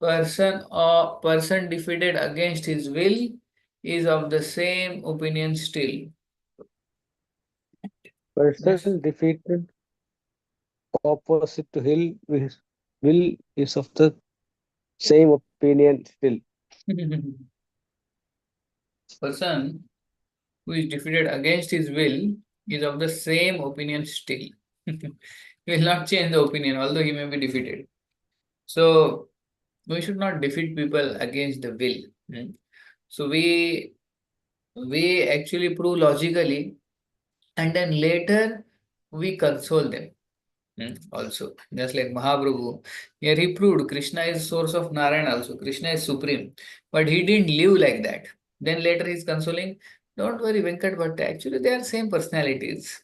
person defeated against his will is of the same opinion still. Yes. Person defeated opposite to will is of the same opinion still. Person who is defeated against his will is of the same opinion still. He will not change the opinion, although he may be defeated. So we should not defeat people against the will. So we actually prove logically, and then later we console them. Also, just like Mahaprabhu, here he proved Krishna is source of Narayana also. Krishna is supreme, but he didn't live like that. Then later he's consoling. Don't worry, Venkat, but actually they are same personalities.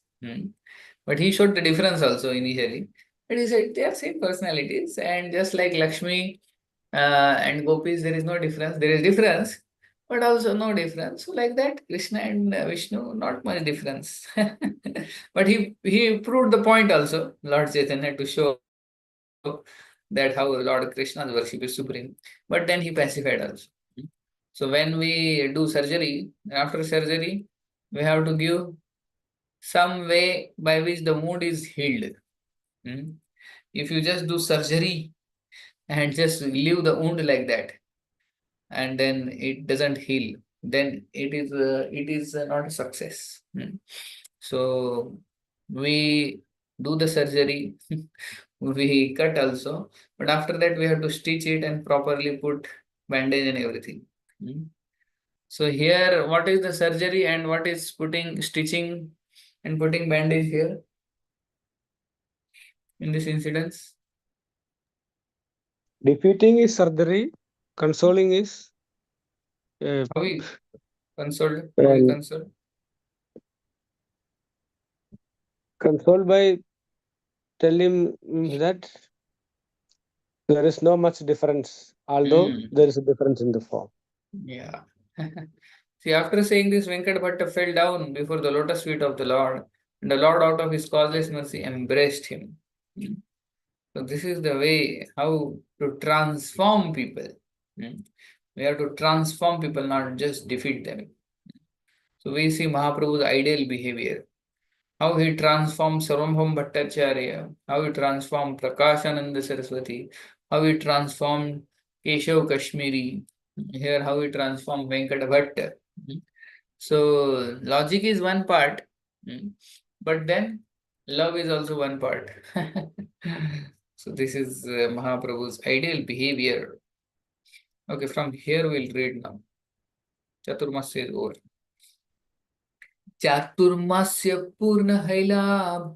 But he showed the difference also initially. But he said they are same personalities, and just like Lakshmi and gopis, there is no difference. There is difference, but also no difference. So like that, Krishna and Vishnu, not much difference. But he proved the point also, Lord Chaitanya, to show that how Lord Krishna's worship is supreme. But then he pacified also. So when we do surgery, after surgery, we have to give some way by which the wound is healed. If you just do surgery and just leave the wound like that, and then it doesn't heal, then it is not a success. So we do the surgery, we cut also, but after that we have to stitch it and properly put bandage and everything. So here, what is the surgery and what is putting stitching and putting bandage here in this incidence? Defeating is surgery, consoling is uh, How we consoled? How we um, console? consoled by telling him that there is no much difference, although Hmm. there is a difference in the form. Yeah. See, after saying this, Venkat Bhatta fell down before the lotus feet of the Lord, and the Lord, out of his causeless mercy, embraced him. Hmm. So, this is the way how to transform people. Hmm. We have to transform people, not just defeat them. So, we see Mahaprabhu's ideal behavior, how he transformed Sarvabhaum Bhattacharya, how he transformed Prakashananda Saraswati, how he transformed Keshav Kashmiri, here how he transformed Venkata Bhatta. So logic is one part, but then love is also one part. So this is Mahaprabhu's ideal behavior. Okay, from here we'll read now. Chaturmasya is over. चातुर्मास्य पूर्ण हैला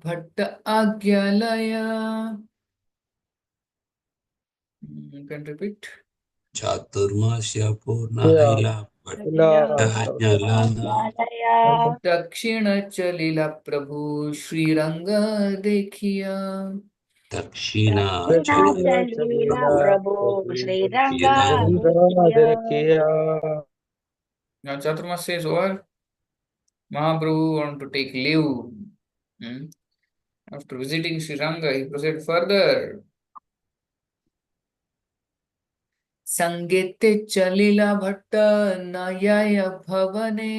Bhatt आज्ञालय. You can repeat. चातुर्मास्य Yeah. पूर्णहैला Ila- भट्टाज्ञालाना दक्षिण चलिला प्रभु श्रीरंग देखिया. दक्षिणा दक्षिणाचलीला प्रभु श्रीरंगा देखिया. Now Chaturmasya is over. Mahaprabhu want to take leave. After visiting Sri Ranga, he proceeded further. संगीते चलिला Bhatt नयाय भवने.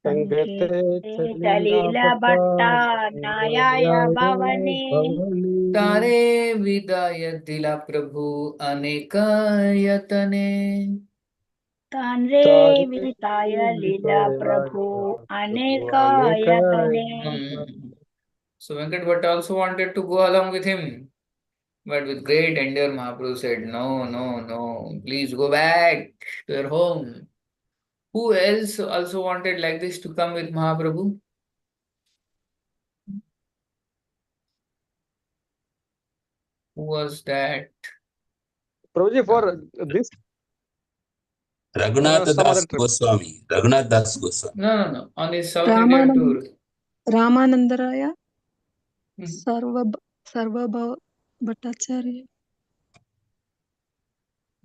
Sankete संकेते Chalila चलीला Bhatta भट्टा नायाय भवने. Bhavani. तारे विदाय दिला प्रभु अनेक यतने. तान्रे Tare विताय लीला Vitaya प्रभु अनेक Aneka. यतने. So Venkat Bhatta also wanted to go along with him. But with great anger, Mahaprabhu said, no, no, no, please go back to your home. Who else also wanted like this to come with Mahaprabhu? Who was that? Prabhuji, for this or Raghunath some other Das trip. Goswami. Raghunath Das Goswami. No. On his South Indian tour. Ramanandaraya, Hmm. Sarva Bhattacharya.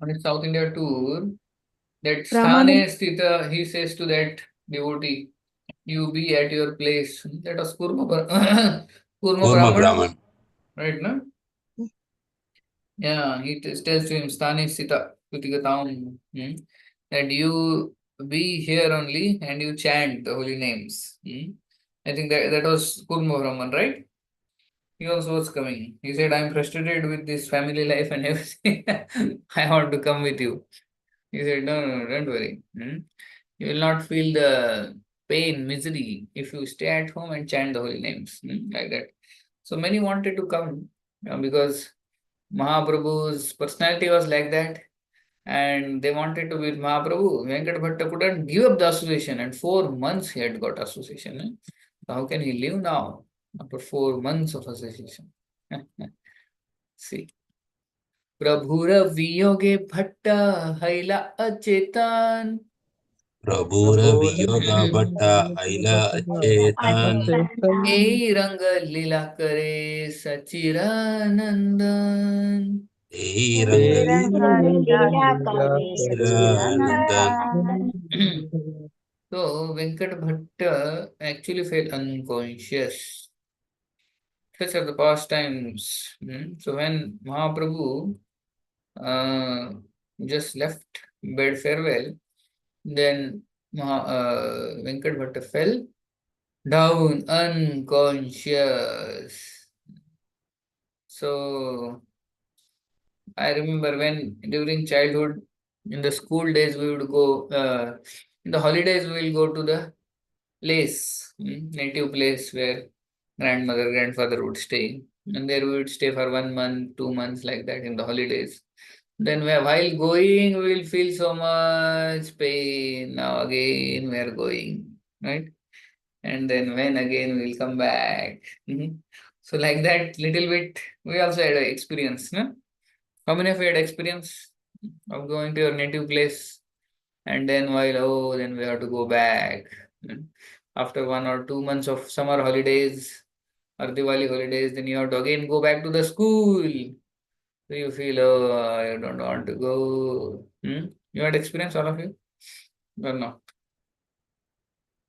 On his South India tour, that Ramanand, Sthane Sthita, he says to that devotee, you be at your place. That was Kurma Kurma Brahman, Brahman. right? No? Yeah, he tells to him, Stani Sita Kutigatam, that you be here only and you chant the holy names. I think that was Kurma Brahman, right? He also was coming. He said, I'm frustrated with this family life and everything. I want to come with you. He said, no, no, no, don't worry. You will not feel the pain, misery if you stay at home and chant the holy names, like that. So many wanted to come because Mahaprabhu's personality was like that, and they wanted to be with Mahaprabhu. Venkat Bhatta couldn't give up the association, and 4 months he had got association. So how can he live now after 4 months of association? See, Prabhura viyoge bhatta haila achetan. Prabhura viyoga bhatta haila achetan. Ei rang lila kare sachiranandan. Ei ranga Niranga Lila Kare Nandan. Sachidananda. So Venkat Bhatta actually fell unconscious. Such are the past times. So when Mahaprabhu uh, just left bid farewell, then Venkat Bhatta fell down unconscious. So I remember when during childhood, in the school days, we would go, in the holidays, we will go to the place, native place where grandmother, grandfather would stay. And there we would stay for 1 month, 2 months, like that in the holidays. Then while going, we will feel so much pain. Now again, we are going, right? And then when again we will come back. So like that, little bit, we also had an experience, no? How many of you had experience of going to your native place and then then we have to go back? After 1 or 2 months of summer holidays or Diwali holidays, then you have to again go back to the school. So you feel, oh, I don't want to go. You had experience, all of you? Or no?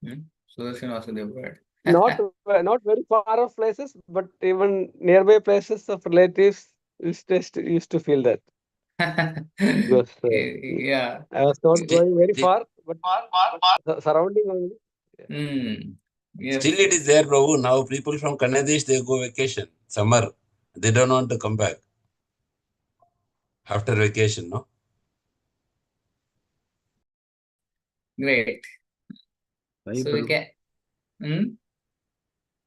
Sudarshan also they Not had. not very far off places, but even nearby places of relatives used to feel that. Because Yeah. I was not Still, going very still, far, but surrounding only. Yes, still it is yes. there, Prabhu. Now people from Kanadish, they go vacation, summer. They don't want to come back after vacation, no? Great. Why, So we Prabhu? can. Hmm?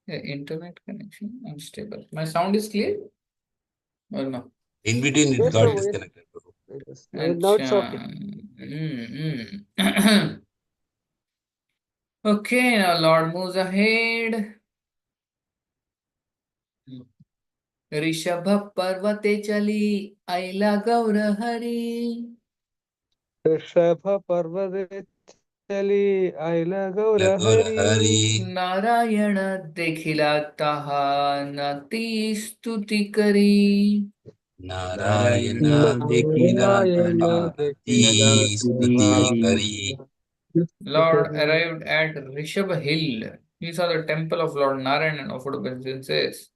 The internet connection unstable. My sound is clear or no? In between, it Yes, got Prabhu, yes. disconnected, Prabhu. Yes. Now it's Acha. okay. Okay, now Lord moves ahead. Rishabh पर्वते चली ऐला गौर Hari Rishabha Parvate Chali Aila Gaura Lagor Hari. Hari. Narayan देखिला ताहा नती स्तुति करी Narayana Dekila Narayana Dekila Tahanati Stuti Kari. Lord arrived at Rishabh Hill. He saw the temple of Lord Narayan and offered obeisances.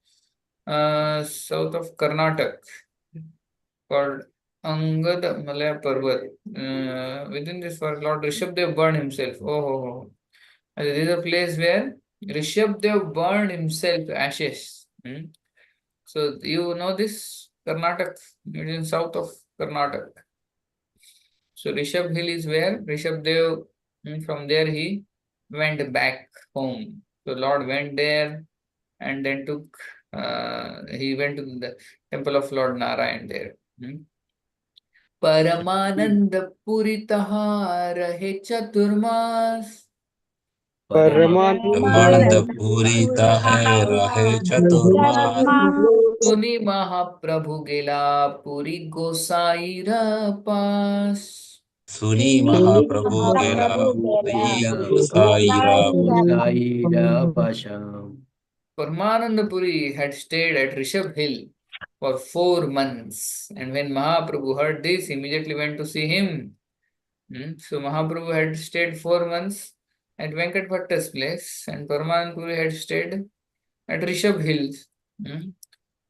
South of Karnataka, called Angad Malaya Parvat. Within this forest, Lord Rishabdev burned himself. Oh. This is a place where Rishabdev burned himself to ashes. So you know this Karnataka, it is in south of Karnataka. So Rishabh Hill is where Rishabdev, from there he went back home. So Lord went there and then he went to the temple of Lord Narayan there. Paramanand Puritaha Rahe Chaturmas. Ramananda Paramananda Purita Hai Rahe Karma Chaturmas. सुनी महाप्रभु गेला पुरी गोसाईरा पास Suni Suni Mahaprabhu Mahaprabhu Gela Gela Puri Puri Gosaira. Gosaira Paramanand Puri had stayed at Rishabh Hill for 4 months, and when Mahaprabhu heard this, he immediately went to see him. So Mahaprabhu had stayed 4 months at Venkat Bhatta's place, and Paramanand Puri had stayed at Rishabh Hills.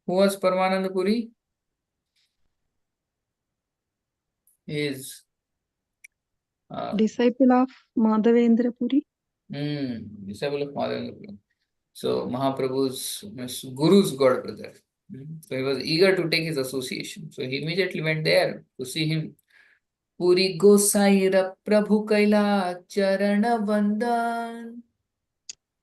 Who was Paramanand Puri? is Disciple of Madhavendra Puri. disciple of Madhya. So Mahaprabhu's Guru's god brother. So he was eager to take his association. So he immediately went there to see him. Puri Gosaira Prabhu Kaila Charana Vandan.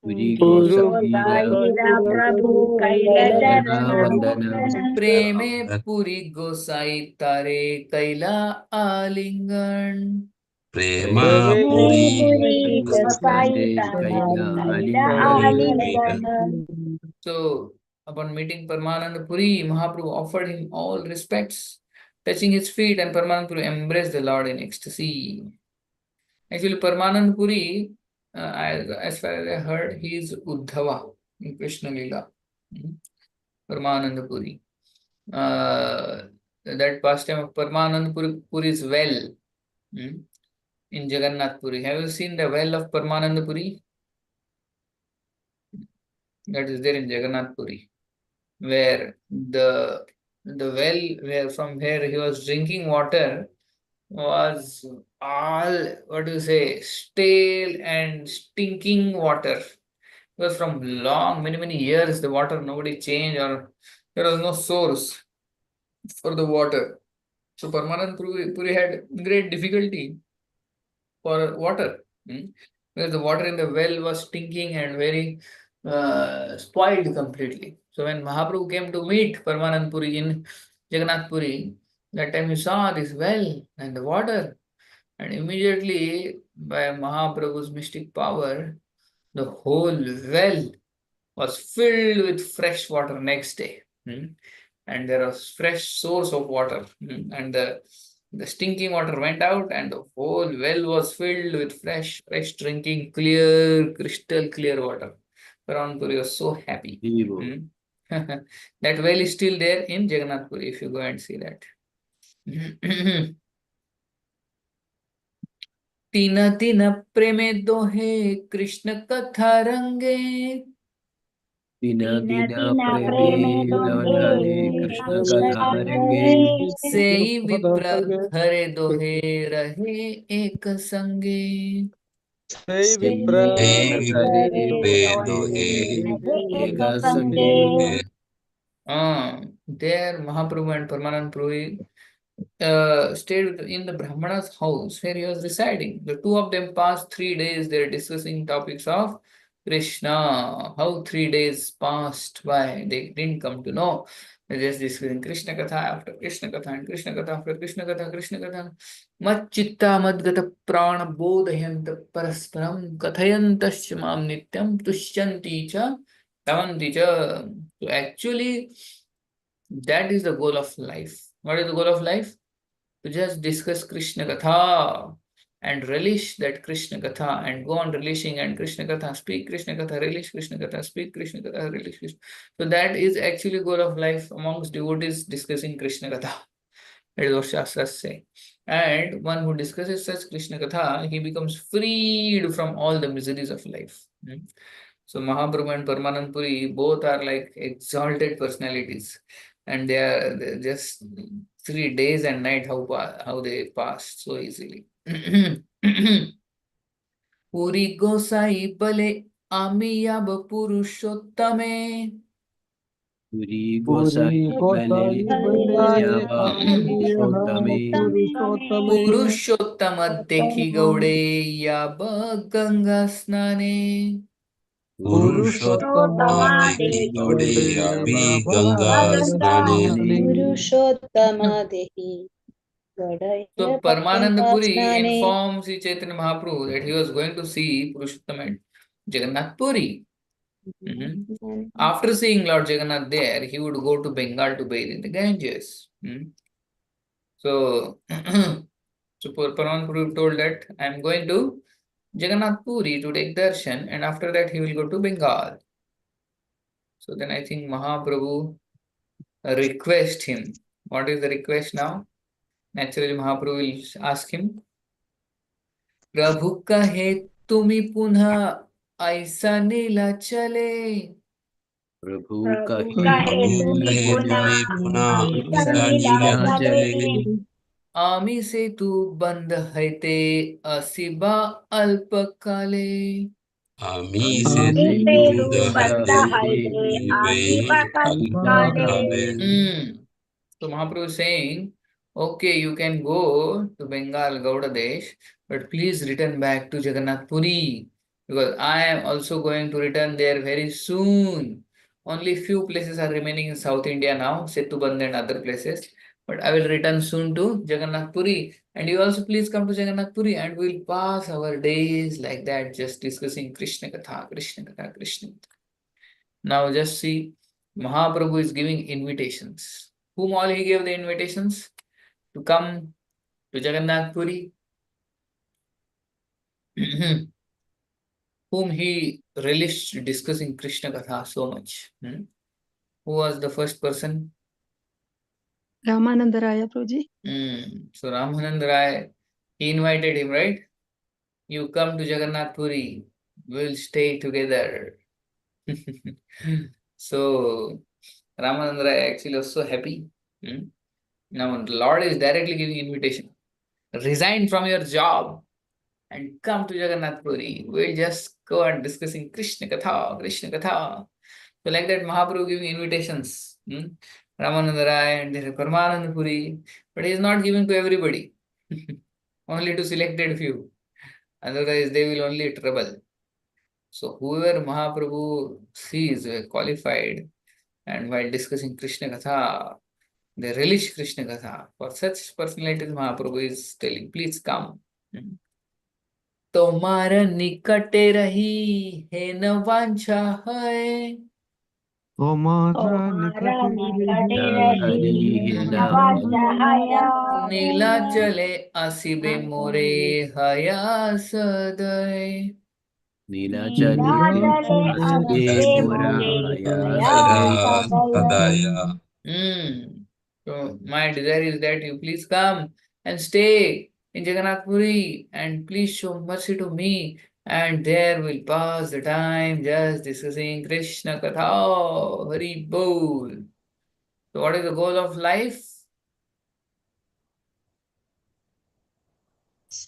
Puri Guru Gosahira Gosai Prabhu Kaila Charana Vandana. Preme Puri Gosai Tare Kaila Alingan. Prema Preme Puri Puri Gosai Gosai Tare Kaila Kaila. Alingana. So, upon meeting Paramananda Puri, Mahaprabhu offered him all respects, touching his feet, and Paramananda Puri embraced the Lord in ecstasy. Actually, Paramananda Puri, as far as I heard, he is Uddhava in Krishna Lila. Paramananda Puri. That pastime of Paramananda Puri's well in Jagannath Puri. Have you seen the well of Paramananda Puri? That is there in Jagannath Puri, where the well where from where he was drinking water was all, what do you say, stale and stinking water. It was from long, many years the water nobody changed, or there was no source for the water. So Paramanand Puri had great difficulty for water, because the water in the well was stinking and very spoiled completely. So when Mahaprabhu came to meet Paramanand Puri in Jagannath Puri, that time he saw this well and the water, and immediately by Mahaprabhu's mystic power, the whole well was filled with fresh water next day. And there was fresh source of water, and the stinking water went out, and the whole well was filled with fresh drinking, clear, crystal clear water. Paramanand Puri was so happy. That well is still there in Jagannath Puri if you go and see that. तीना तीना प्रेमे दोहे कृष्ण कथा रंगे. Tina Tina Tina Tina Preme Preme Dodhe Dodhe Krishna Krishna Katha Katharange Renge. सेई विप्र हरे दोहे रहे एक संगे. Sai Vipra Hey, Hare Vedohe. Eka Sange. There Mahaprabhu and Paramanand Puri stayed in the Brahmana's house where he was residing. The two of them passed 3 days there discussing topics of Krishna. How 3 days passed by, they didn't come to know. They just discussing Krishna Katha after Krishna Katha and Krishna Katha after Krishna Katha, Krishna Katha. Macchitta madgata prana bodhayanta parasparam kathayantasya mam nityam tushyanti cha tavanti cha. So actually, that is the goal of life. What is the goal of life? To just discuss Krishna Katha and relish that Krishna Katha and go on relishing and Krishna Katha, speak Krishna Katha, relish Krishna Katha, speak Krishna Katha, relish Krishna. So that is actually goal of life amongst devotees, discussing Krishna Katha. That is what Shastras say. And one who discusses such Krishna Katha, he becomes freed from all the miseries of life. So Mahaprabhu and Paramanand Puri both are like exalted personalities, and they're just 3 days and night how they passed so easily. Puri Gosai Bale Amiyab Purushottame. Puri Puri Gosai Gosai Bale Bale Yava Amiya Purushotame. Purushotame Purushottama Dekhi Gaude Yab Ganga Snane. Purushottama Purushottama Deki Gaude Gaudeya Bhi Ganga Snane. Yabhagasnane Purushotama Dehi So Gadaya Paramananda Puri Pagangasnane. informs Sri Chaitanya Mahaprabhu that he was going to see Purushottam at Jagannath Puri. After seeing Lord Jagannath there, he would go to Bengal to bathe in the Ganges. So, so Paramananda Puri told that I am going to Jagannath Puri to take darshan, and after that he will go to Bengal. So then I think Mahaprabhu request him. What is the request now? Naturally, Mahaprabhu will ask him, प्रभु कहे तुम्ही पुन्हा ऐसा नीला चले. Prabhu Prabhu Kahe Kahe Prabhu Tumi Tumi Kahe Puna Puna Tumi Puna Aisa Isa Isa Nila Nila Nila Chale. Chale. Jale. आमी से तू बंद है ते असिबा अल्पकाले आमी से आमी तू से तू बंद है बंद ते है वे काले. Hmm. So Mahaprabhu is saying, okay, you can go to Bengal, Gauda Desh, but please return back to Jagannath Puri because I am also going to return there very soon. Only few places are remaining in South India now, Setuband and other places. But I will return soon to Jagannath Puri. And you also please come to Jagannath Puri and we'll pass our days like that, just discussing Krishna Katha, Krishna Katha, Krishna Katha. Now just see, Mahaprabhu is giving invitations. Whom all he gave the invitations? To come to Jagannath Puri, whom he relished discussing Krishna Katha so much. Who was the first person? Ramananda Raya Prabhuji. So Ramananda Rai, he invited him, right? You come to Jagannath Puri, we'll stay together. So Ramananda Rai actually was so happy. Now the Lord is directly giving invitation. Resign from your job and come to Jagannath Puri. We'll just go and discussing Krishna Katha, Krishna Katha. So like that Mahaprabhu giving invitations. Ramananda Rai and Paramananda Puri. But he is not giving to everybody. Only to selected few. Otherwise they will only trouble. So whoever Mahaprabhu sees qualified and while discussing Krishna Katha, they relish Krishna Katha. For such personalities Mahaprabhu is telling, please come. तुम्हार निकटे रही है न वांछा है तुम्हारा निकट हरि है न नीला चले असिबे मोरे हया सदय नीलाचले अस्ते मोरा हया हया सदै सदाया. So my desire is that you please come and stay in Jagannath Puri and please show mercy to me and there we'll pass the time just discussing Krishna Katha, Hari Bol. So what is the goal of life?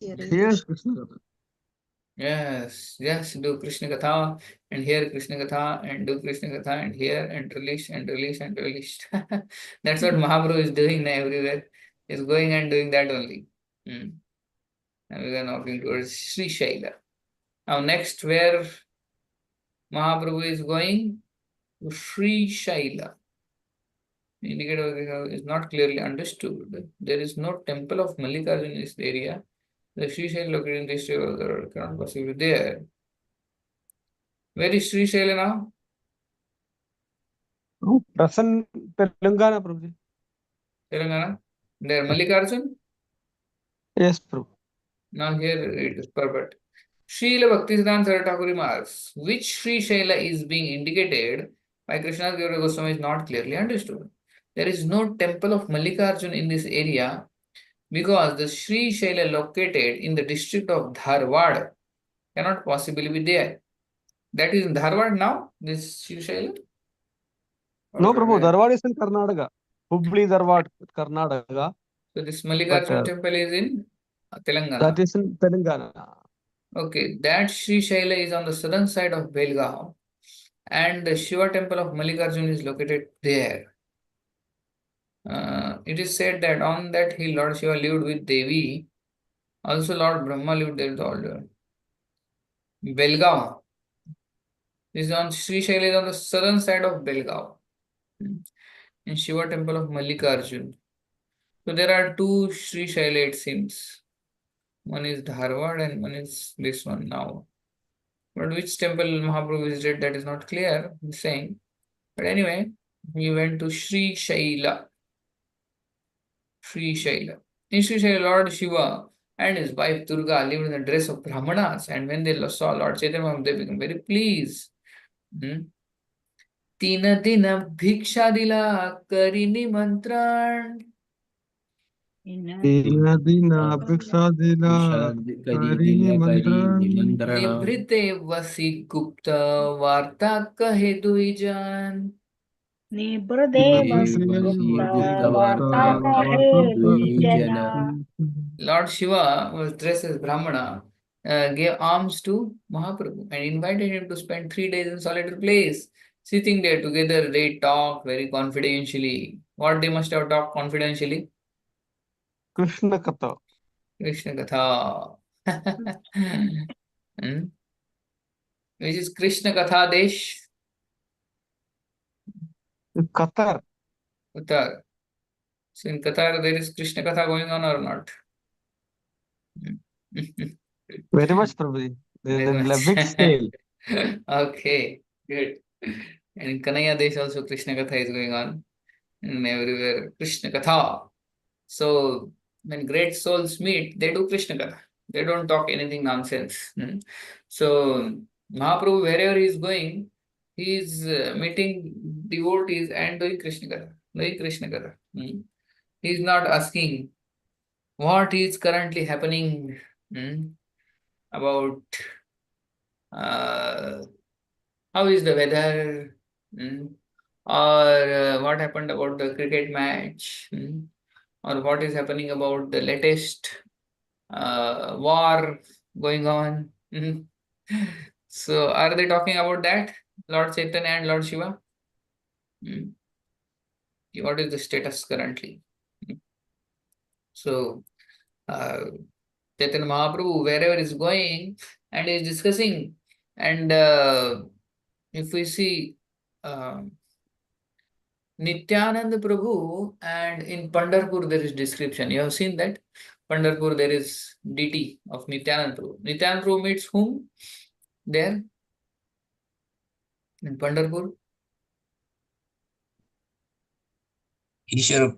Yes, Krishna. Yes, do Krishna Katha and hear Krishna Katha and do Krishna Katha and hear and release and release and release. That's what Mahaprabhu is doing everywhere. He's going and doing that only. And we are now going towards Sri Shaila. Now next where Mahaprabhu is going? To Sri Shaila. The indicator is not clearly understood. There is no temple of Mallikarjuna in this area. The Sri Shaila located in this area cannot possibly be there. Where is Sri Shaila now? Present Telangana, Prabhuji. Telangana. There, Mallikarjun. Yes, Prabhu. Now here it is perfect. Srila Bhaktisiddhanta Saraswati Thakur remarks, which Sri Shaila is being indicated by Krishnadas Kaviraj Goswami is not clearly understood. There is no temple of Mallikarjun in this area because the Sri Shaila located in the district of Dharwad cannot possibly be there. That is in Dharwad now, this Sri Shaila? No, Prabhu. Dharwad is in Karnataka. Hubli Dharwad, Karnataka. So this But Mallikarjun temple is in Telangana. that is in Telangana. Okay, that Sri Shaila is on the southern side of Belgaum and the Shiva temple of Mallikarjun is located there. It is said that on that hill Lord Shiva lived with Devi, also Lord Brahma lived there with all the Belgaum. This is on Sri Shaila is on the southern side of Belgaum. In Shiva temple of Mallikarjun. So there are two Sri Shaila it seems. One is Dharwad and one is this one now. But which temple Mahaprabhu visited, that is not clear, he's saying. But anyway, he went to Sri Shaila. Sri Shaila. In Sri Shaila, Lord Shiva and his wife Durga lived in the dress of Brahmanas, and when they saw Lord Chaitanya, they became very pleased. तीन दिन भिक्षा दिला करी निमंत्रण भिक्षा दिला करी निमंत्रण निभृते वसी गुप्त वार्ता कहे दुई जन Lord Shiva was dressed as Brahmana, gave alms to Mahaprabhu and invited him to spend 3 days in solitary place. Sitting there together, they talked very confidentially. What they must have talked confidentially? Krishna Katha. Krishna Katha. Hmm? Which is Krishna Katha Desh? Qatar. Uttar. So in Qatar, there is Krishna Katha going on or not? Very much, Prabhuji. Very In a much. big scale. Okay, good. And in Kanaya Desh also Krishna Katha is going on. And everywhere Krishna Katha. So when great souls meet, they do Krishna Katha. They don't talk anything nonsense. So Mahaprabhu, wherever he is going, he is meeting devotees and doing Krishna Katha. Doing Krishna Katha. He is not asking what is currently happening about how is the weather, or what happened about the cricket match, or what is happening about the latest war going on. So, are they talking about that, Lord Chaitanya and Lord Shiva? What is the status currently? So, Chaitanya Mahaprabhu, wherever is going and is discussing, and if we see Nityananda Prabhu, and in Pandharpur there is description. You have seen that? Pandharpur there is deity of Nityananda Prabhu. Nityananda Prabhu meets whom? There? In Pandharpur? Ishwar,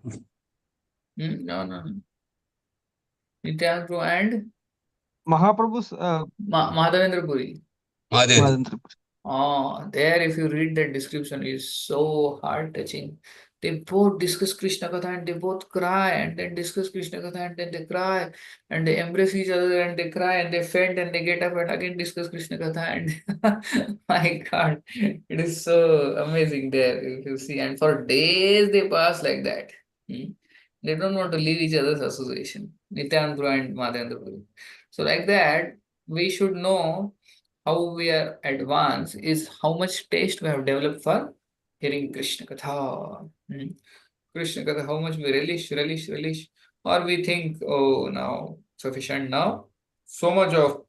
No, no, no. Nityananda Prabhu and Mahaprabhu's Madhavendra Puri. Madhya. Madhavendra. Oh, there if you read that description, is so heart touching. They both discuss Krishna Katha and they both cry and then discuss Krishna Katha and then they cry and they embrace each other and they cry and they faint and they get up and again discuss Krishna Katha and my God, it is so amazing there if you see. And for days they pass like that. They don't want to leave each other's association, Nityananda and Madhavendra Puri. So like that, we should know how we are advanced is how much taste we have developed for hearing Krishna Katha. Krishna Katha, how much we relish, or we think, oh, now sufficient now. So much of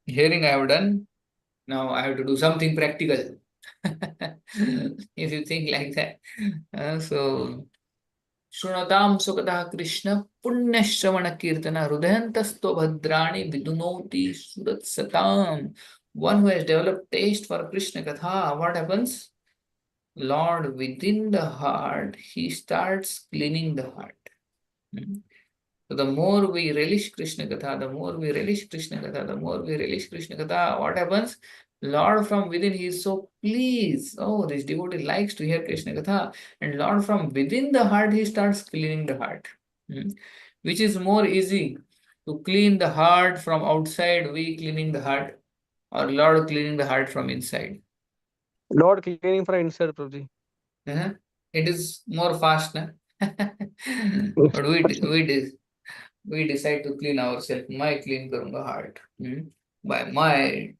hearing I have done, now I have to do something practical. If you think like that. So, शृणोतां सुखतः Krishna पुण्यश्रवण कीर्तन हृदयन्तस्तो भद्राणि विदुनोति सुरत्सताम्. One who has developed taste for Krishna Katha, what happens? Lord, within the heart, he starts cleaning the heart. So the more we relish Krishna Katha, the more we relish Krishna Katha, the more we relish Krishna Katha, what happens? Lord from within, he is so pleased. Oh, this devotee likes to hear Krishna Katha. And Lord from within the heart, he starts cleaning the heart. Which is more easy, to clean the heart from outside, we cleaning the heart, or Lord cleaning the heart from inside? Lord cleaning for inside, Prabhuji. It is more fast, na? But we decide to clean ourselves. My clean karunga heart. By my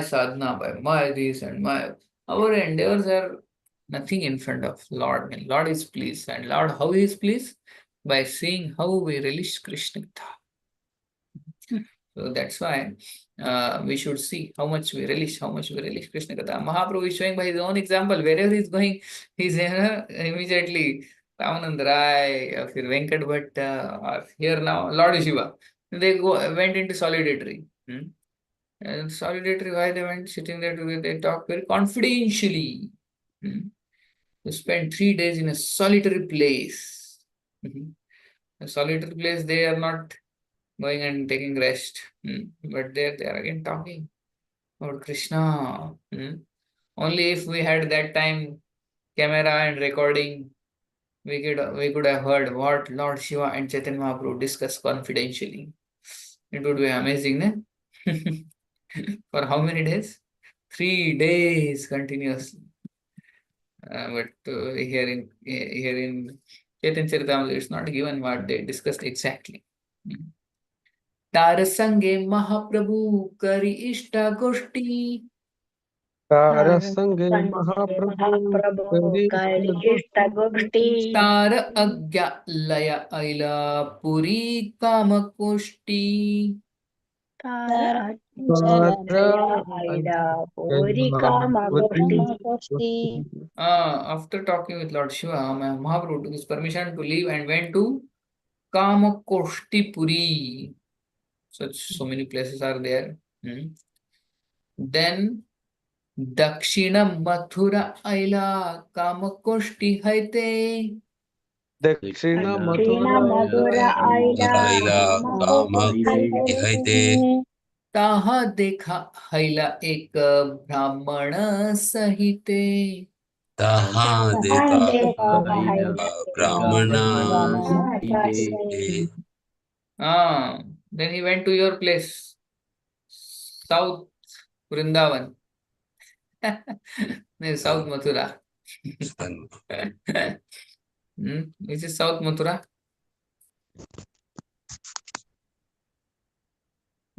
sadhana, by my this and my our endeavors are nothing in front of Lord. And Lord is pleased. And Lord, how he is pleased? By seeing how we relish Krishna. So that's why we should see how much we relish Krishna Katha. Mahaprabhu is showing by his own example. Wherever he's going, he's immediately Ramanand Rai, or Venkat Bhatt, or here now Lord Shiva. They went into solitary. And solitary, why they went sitting there together? They talk very confidentially. To spend 3 days in a solitary place. A solitary place, they are not going and taking rest. But there they are again talking about Krishna. Only if we had that time camera and recording, we could have heard what Lord Shiva and Chaitanya Mahaprabhu discuss confidentially. It would be amazing, ne? For how many days? 3 days continuously. But here in Chaitanya Charitamrita, it's not given what they discussed exactly. तार संगे महाप्रभु करी इष्टा गोष्ठी तारसंगे महाप्रभु करी गोष्ठी तार अज्ञा लय ऐला पुरी काम कोष्टी After talking with Lord Shiva, Mahaprabhu took his permission to leave and went to Kamakoshti Puri. So many places are there. Then Dakshina Mathura Aila Kamakoshti Haite. दक्षिण Raila Kama Ihaite ताहा देखा हैला एक ब्राह्मण सहिते. Taha Deka Brahmana Then he went to your place, South Vrindavan. South Mathura. Which is South Mathura?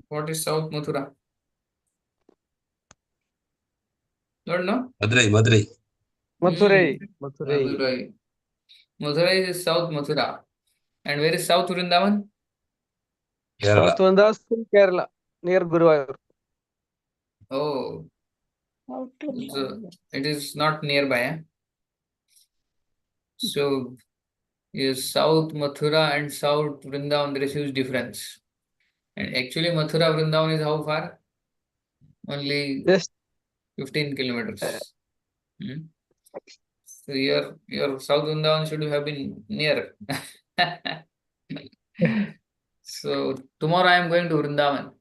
What is South Mathura? Don't know? Madurai. Mathurei. Madurai. Madurai is South Mathura. And where is South Vrindavan? Kerala. South Vrindavan in Kerala, near Guruvayur. Oh, so it is not nearby. Eh? So, is South Mathura and South Vrindavan, there is huge difference. And actually, Mathura Vrindavan is how far? Only Just 15 kilometers. So, your South Vrindavan should have been near. So, tomorrow I am going to Vrindavan.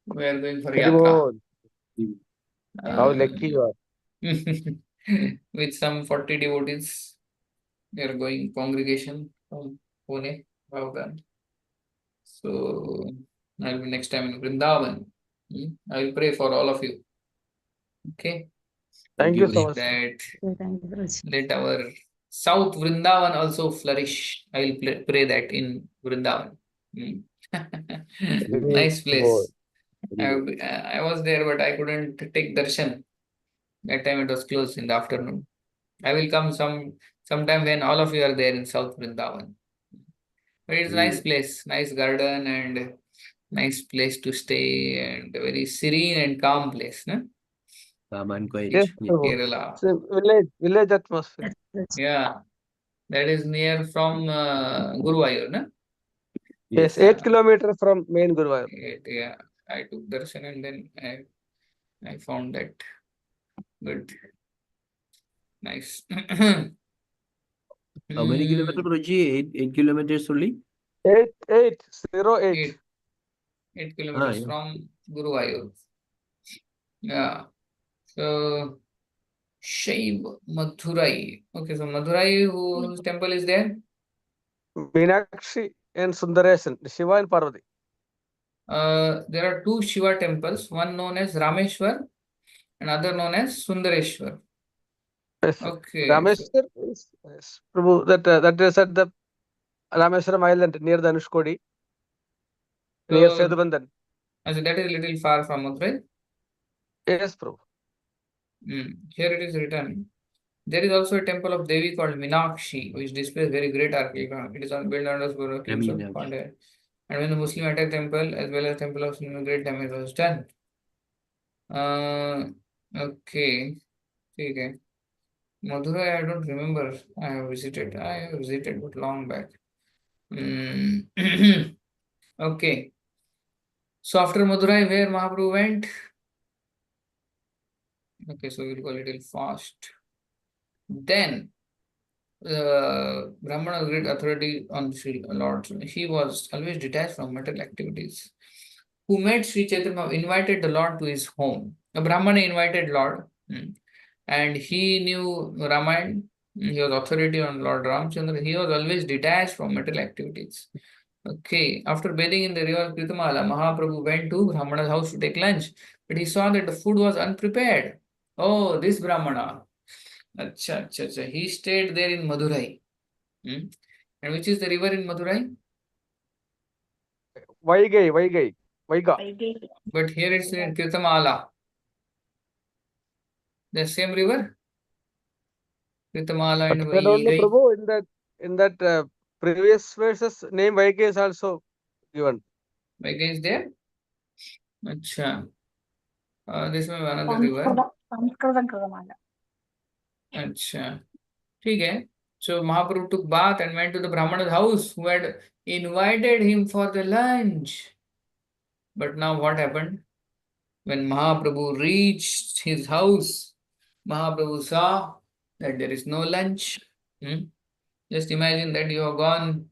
We are going for Yatra. How lucky you are. With some 40 devotees. We are going congregation from Pune, Bhavagan. So I'll be next time in Vrindavan. I will pray for all of you. Okay. Thank you so much. That let our South Vrindavan also flourish. I will pray that in Vrindavan. Nice place. I was there, but I couldn't take darshan. That time it was closed in the afternoon. I will come sometime when all of you are there in South Vrindavan. But it's a nice place, nice garden and nice place to stay and a very serene and calm place. No? Calm and quiet. Yes, Kerala. it's a village atmosphere. Yeah, that is near from Guruvayur, no? Yes, 8 kilometers from main Guruvayur. Yeah, I took darshan and then I found that good. Nice. How many kilometers, Prabhuji? 8 kilometers only? 8 kilometers yeah. from Guruvayur. Yeah. So Shaiv Madurai. Okay, so Madurai, whose temple is there? Meenakshi and Sundaresan, Shiva and Parvati. There are two Shiva temples, one known as Rameshwar and other known as Sundareshwar. Yes, Okay. Rameshwar is Prabhu, that is at the Rameshwaram Island near the Anushkodi, near Sedubandhan. So that is a little far from Madurai. Yes, Prabhu. Here it is written. There is also a temple of Devi called Meenakshi, which displays very great architecture. It is built under the kings of Pandya. And when the Muslim attacked temple, as well as temple of great damage was done. Okay. Madurai, I don't remember. I have visited, but long back. Okay. So after Madurai, where Mahaprabhu went? Okay, so we'll go a little fast. Then, Brahmana was great authority on Sri Lord. He was always detached from material activities. Who made Sri Chaitanya invited the Lord to his home. The Brahmana invited Lord, and he knew Ramayana. He was authority on Lord Ramchandra. He was always detached from material activities. Okay, after bathing in the river Kritamala, Mahaprabhu went to Brahmana's house to take lunch, but he saw that the food was unprepared. Oh, this Brahmana. Acha, acha, acha. He stayed there in Madurai. Hmm? And which is the river in Madurai? Vaiga. Vaigiri. But here it's in Kirtamala. The same river? Kirtamala But and I don't know, Vaigai. Prabhu, in that previous verses, name Vaiga is also given. Vaigai is there? Acha. This may be another river. संस्कृतं Kritamala. Acha. Okay. So Mahaprabhu took bath and went to the Brahmana's house who had invited him for the lunch. But now what happened? When Mahaprabhu reached his house, Mahaprabhu saw that there is no lunch. Hmm? Just imagine that you have gone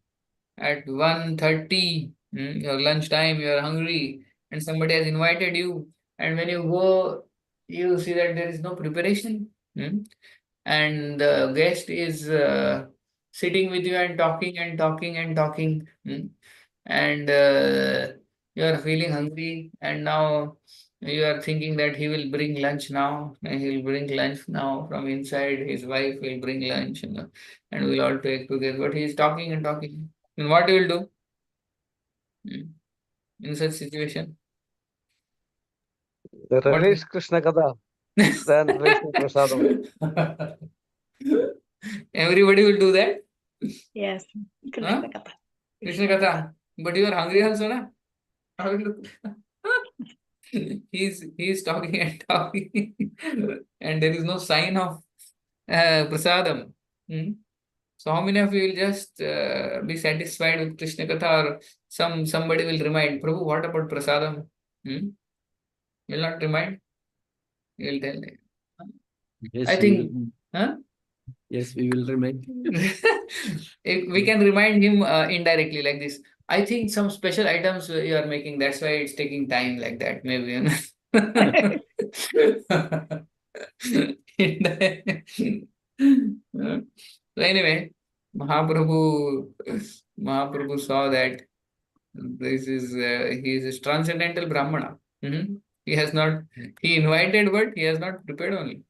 at 1:30, your lunch time, you are hungry, and somebody has invited you, and when you go, you see that there is no preparation. And the guest is sitting with you and talking and talking and talking. And you are feeling hungry, and now you are thinking that he will bring lunch now, and he will bring lunch now from inside. His wife will bring lunch, and we'll all take together. But he is talking and talking. And what you will do in such situation? What? Release Krishna Katha, then release Prasadam. Everybody will do that. Yes. Huh? Krishna Katha. Krishna Katha. But you are hungry also, na? How will you he's talking and talking, and there is no sign of prasadam. So how many of you will just be satisfied with Krishna Katha, or somebody will remind, Prabhu, what about prasadam? You will not remind? You will tell. Yes, I we think, will. huh? Yes, we will remain. If we can remind him indirectly like this. I think some special items you are making, that's why it's taking time like that, maybe. So anyway, Mahaprabhu saw that this is he is a transcendental Brahmana. He has not, he invited, but he has not prepared only.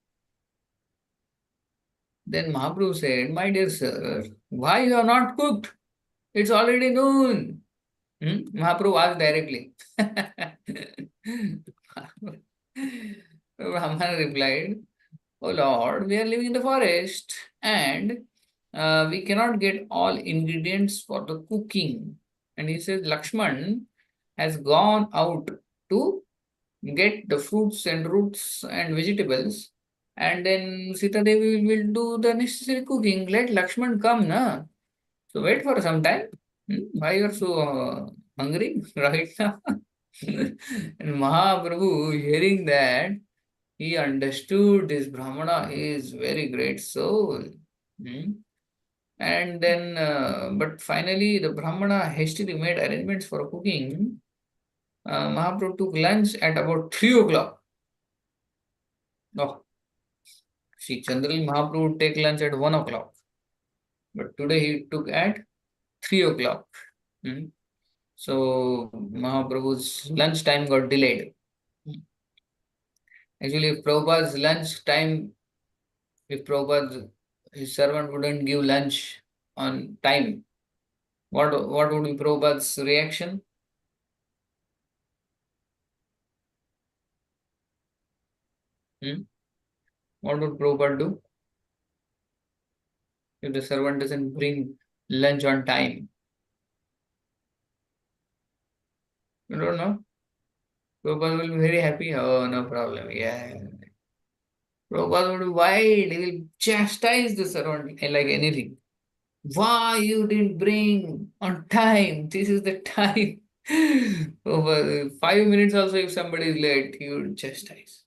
Then Mahaprabhu said, my dear sir, why you have not cooked? It's already noon. Mahaprabhu asked directly. Brahmana replied, oh Lord, we are living in the forest and we cannot get all ingredients for the cooking. And he says, Lakshman has gone out to get the fruits and roots and vegetables, and then Sita Devi will do the necessary cooking. Let Lakshman come, na? So wait for some time. Why you are so hungry right now? And Mahaprabhu, hearing that, he understood this Brahmana is very great soul. And then, but finally, the Brahmana hastily made arrangements for cooking. Mahaprabhu took lunch at about 3 o'clock. Oh, see, generally Mahaprabhu would take lunch at 1 o'clock. But today he took at 3 o'clock. So Mahaprabhu's lunch time got delayed. Actually, if Prabhupada's lunch time, if Prabhupada, his servant wouldn't give lunch on time, what would be Prabhupada's reaction? What would Prabhupada do if the servant doesn't bring lunch on time? You don't know? Prabhupada will be very happy. Oh, no problem. Yeah. Prabhupada would be wild. He will chastise the servant like anything. Why you didn't bring on time? This is the time. Over 5 minutes also, if somebody is late, he would chastise.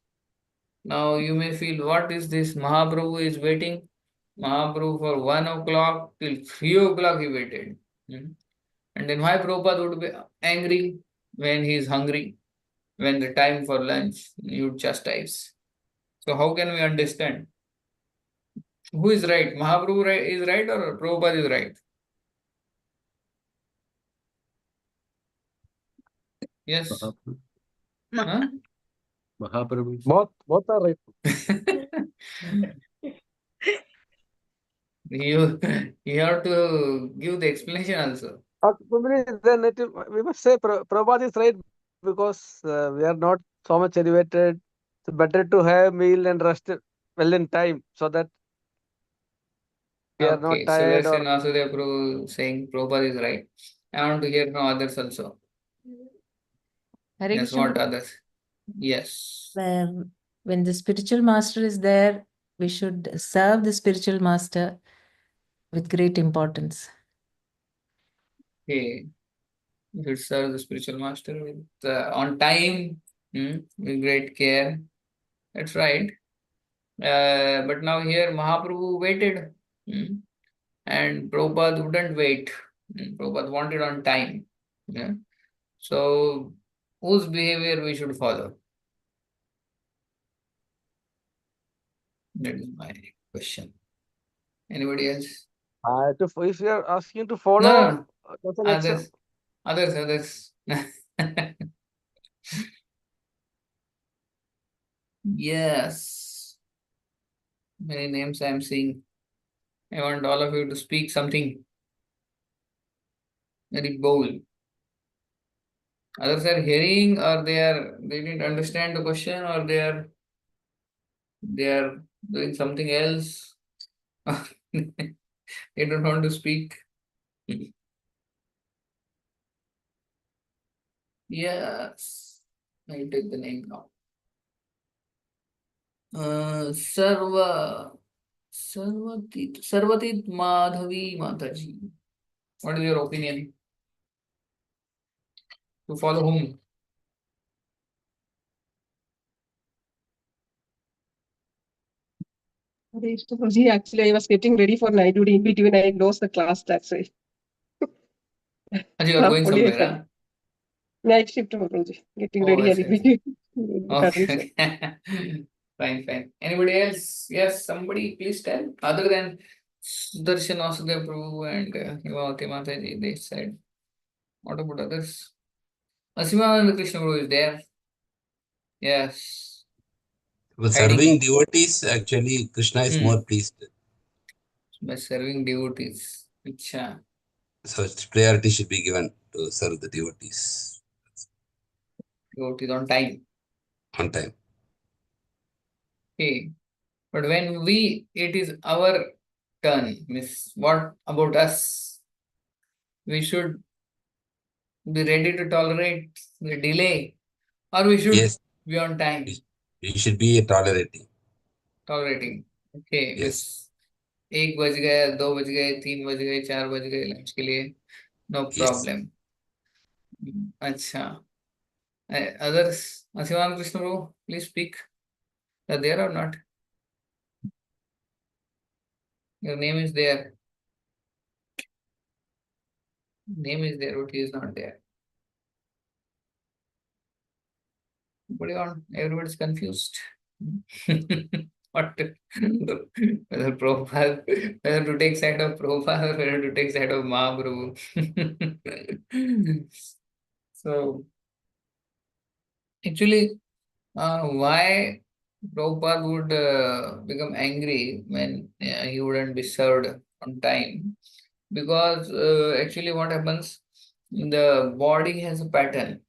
Now you may feel, what is this? Mahaprabhu is waiting. Mahaprabhu for 1 o'clock till 3 o'clock he waited. And then why Prabhupada would be angry when he is hungry? When the time for lunch, he would chastise. So how can we understand? Who is right? Mahaprabhu is right or Prabhupada is right? Yes. Mahaprabhu. Huh? Mahaprabhu. Both are right. You you have to give the explanation also. Then we must say Prabhupada is right because we are not so much elevated. It's better to have meal and rest well in time so that we are not Okay, so tired let's say or Nasudev Prabhu saying Prabhupada is right. I want to hear from others also. Hare Yes, Krishna. what others? Yes. When the spiritual master is there, we should serve the spiritual master with great importance. Okay. You should serve the spiritual master with on time, with great care. That's right. But now here Mahaprabhu waited, and Prabhupada wouldn't wait. Prabhupada wanted on time. Yeah. So whose behavior we should follow? That is my question. Anybody else? if you are asking to No, follow, no, that's an others, exception. others. Yes, many names I am seeing. I want all of you to speak something very bold. Others are hearing, or they didn't understand the question, or they are doing something else. They don't want to speak. Yes, I take the name now. Sarvatit Madhavi Mataji. What is your opinion? To follow whom? Prabhuji, actually, I was getting ready for night duty. In between, I lost the class. That's why. As you are going Only I somewhere, said huh? night shift, Prabhuji. Getting Oh, ready I and in see. between. Current, sir. Okay. Fine. Anybody else? Yes, somebody please tell. Other than Darshan Vasudev Prabhu and Himavati Mataji, they said. What about others? Asimananda Krishna Prabhu is there. Yes. But Hiding. serving devotees, actually, Krishna is more pleased. By serving devotees. Acha. So priority should be given to serve the devotees Devotees on time. on time. Okay. But when it is our turn, miss, what about us? We should be ready to tolerate the delay, or we should Yes, be on time, we should be tolerating. tolerating. Okay, Yes, miss. 1 बज गया, 2 बज गए, 3 बज गए, 4 बज गए lunch के लिए, नो yes. प्रॉब्लम. अच्छा. Others, Asiman Krishna Prabhu, please speak. Are there or not? Your name is there. Name is there, but he is not there. Everybody's confused. What whether Prabhupada, whether to take side of Prabhupada or whether to take side of Mahaprabhu. So actually, why Prabhupada would become angry when he wouldn't be served on time? Because actually what happens, the body has a pattern,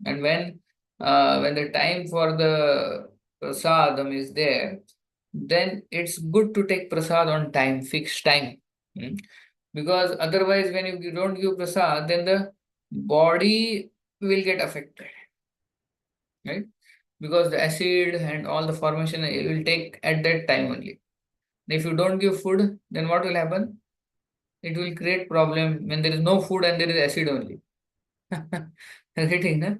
and when the time for the prasadam is there, then it's good to take prasad on time, fixed time. Mm. Because otherwise when you don't give prasad, then the body will get affected, right? Because the acid and all the formation it will take at that time only. If you don't give food, then what will happen? It will create problem when there is no food and there is acid only. You're getting, na?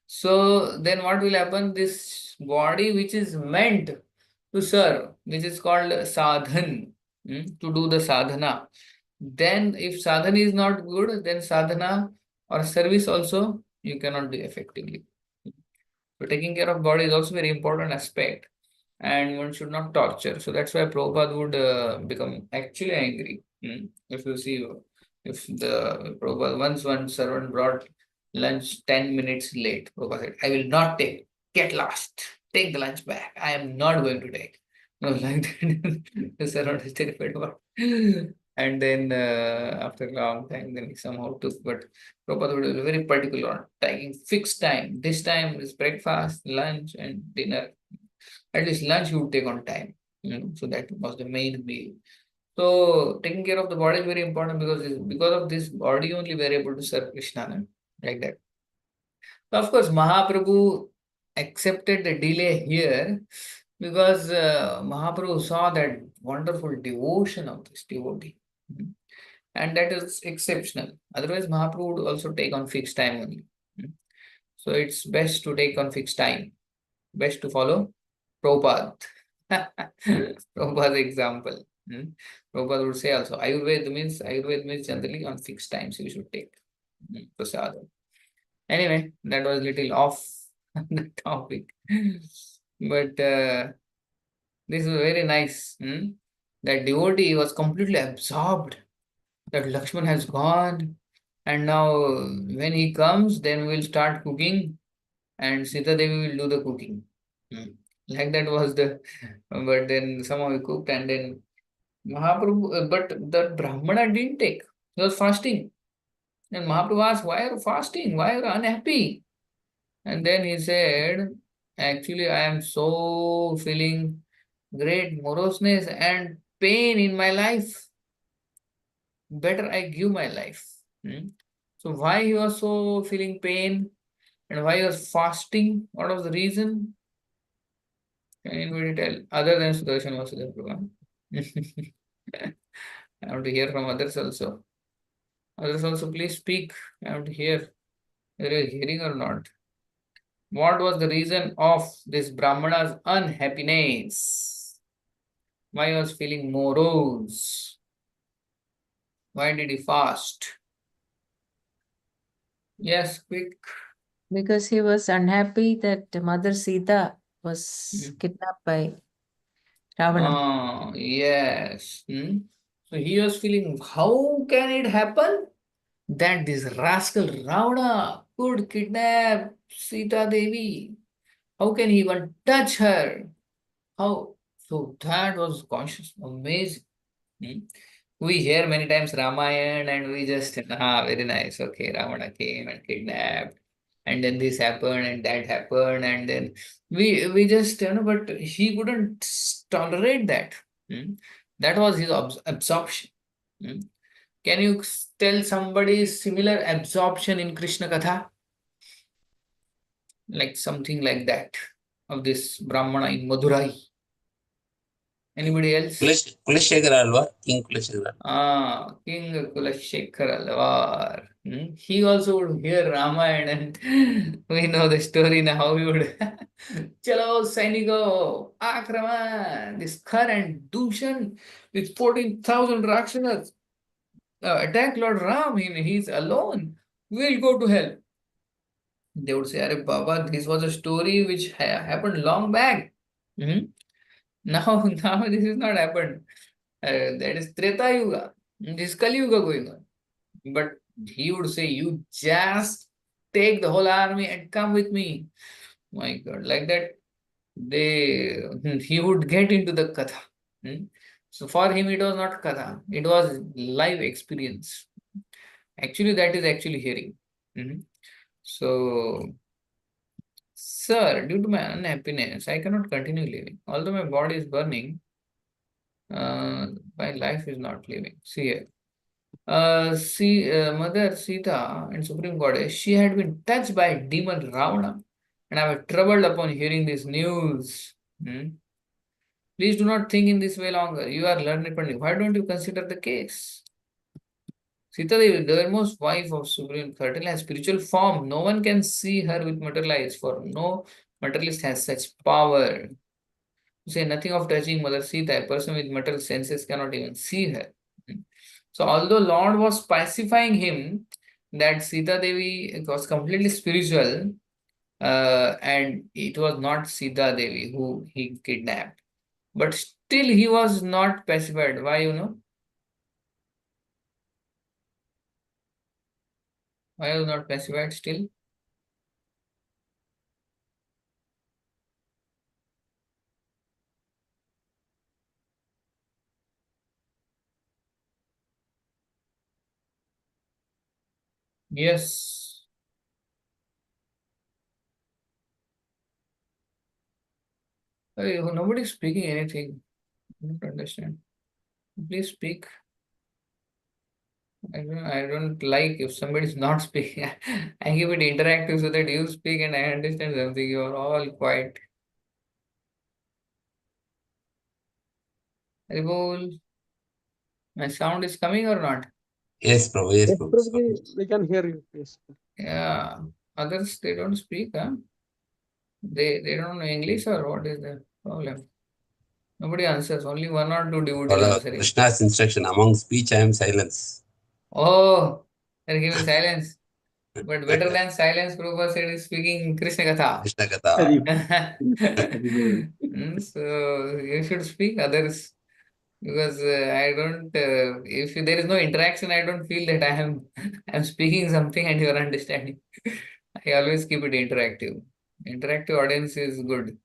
So then what will happen? This body which is meant to serve, which is called sadhan, to do the sadhana. Then if sadhana is not good, then sadhana or service also you cannot do effectively. So taking care of body is also very important aspect, and one should not torture. So that's why Prabhupada would become actually angry. If you see, if the Prabhupada, once one servant brought lunch 10 minutes late, Prabhupada said, I will not take, get lost, take the lunch back. I am not going to take. No, like that. The servant is terrified about. And then after a long time, then he somehow took. But Prabhupada was very particular on taking fixed time. This time is breakfast, lunch, and dinner. At least lunch you would take on time. So that was the main meal. So taking care of the body is very important because of this body only we are able to serve Krishna, no? Like that. So of course, Mahaprabhu accepted the delay here because Mahaprabhu saw that wonderful devotion of this devotee. And that is exceptional. Otherwise, Mahaprabhu would also take on fixed time only. So it's best to take on fixed time. Best to follow Prabhupada. Prabhupada's example. Prabhupada would say also, Ayurveda means generally on fixed times you should take prasadam. Anyway, that was little off the topic. But this is very nice. That devotee was completely absorbed that Lakshman has gone, and now when he comes, then we'll start cooking, and Sita Devi will do the cooking. Like that was the. But then somehow he cooked, and then Mahaprabhu. But the Brahmana didn't take. He was fasting, and Mahaprabhu asked, "Why are you fasting? Why are you unhappy?" And then he said, "Actually, I am so feeling great moroseness and pain in my life. Better I give my life." So why he was so feeling pain and why he was fasting? What was the reason? Can anybody tell? Other than Sudarshan Vasudeva Bhagavan. I want to hear from others also. Others also, please speak. I want to hear whether you are hearing or not. What was the reason of this Brahmana's unhappiness? Why he was feeling morose? Why did he fast? Yes, quick. Because he was unhappy that Mother Sita was kidnapped by Ravana. Yes. So he was feeling, how can it happen that this rascal Ravana could kidnap Sita Devi? How can he even touch her? How? So that was conscious, amazing. We hear many times Ramayana and we just, very nice. Okay, Ravana came and kidnapped, and then this happened and that happened, and then we just, but he couldn't tolerate that. That was his absorption. Can you tell somebody similar absorption in Krishna Katha? Like something like that of this Brahmana in Madurai. Anybody else? Kulashekara Alva, King Kulashekara. King Kulashekar Alvar. He also would hear Ramayana, and we know the story now how he would Chalo Sainigo Akraman, this Khar and Dushan with 14,000 Rakshasas attack Lord Ram. He's alone. We'll go to hell. They would say, Arey Baba, this was a story which happened long back. Now this is not happened. That is Treta Yuga. This is Kali Yuga going on. But he would say, you just take the whole army and come with me. My God, like that, he would get into the Katha. So for him, it was not Katha, it was live experience. Actually, that is actually hearing. So, sir, due to my unhappiness, I cannot continue living. Although my body is burning, my life is not living. See here. Mother Sita and Supreme Goddess, she had been touched by demon Ravana, and I was troubled upon hearing this news. Please do not think in this way longer. You are learned Pandit. Why don't you consider the case? Sita Devi, the most wife of Supreme, certainly has spiritual form. No one can see her with material eyes, for no materialist has such power. You say nothing of touching Mother Sita. A person with material senses cannot even see her. So although Lord was pacifying him that Sita Devi was completely spiritual, and it was not Sita Devi who he kidnapped, but still he was not pacified. Why, Why was not pacified still? Yes. Hey, nobody's speaking anything. I don't understand. Please speak. I don't like if somebody's not speaking. I give it interactive so that you speak and I understand something. You're all quiet. Haribol, my sound is coming or not? Yes, Prabhu. Yes, Yes, Prabhu. Prabhuji, we can hear you. Yes. Yeah. Others, they don't speak, huh? They don't know English or what is the problem? Nobody answers. Only one or two devotees Follow answering. Krishna's instruction. Among speech, I am silence. Oh, they're giving silence. But better than silence, Prabhupada said is speaking Krishna Katha. Krishna Katha. Hari Bol. So you should speak others because I don't. If there is no interaction, I don't feel that I'm speaking something and you are understanding. I always keep it interactive. Interactive audience is good.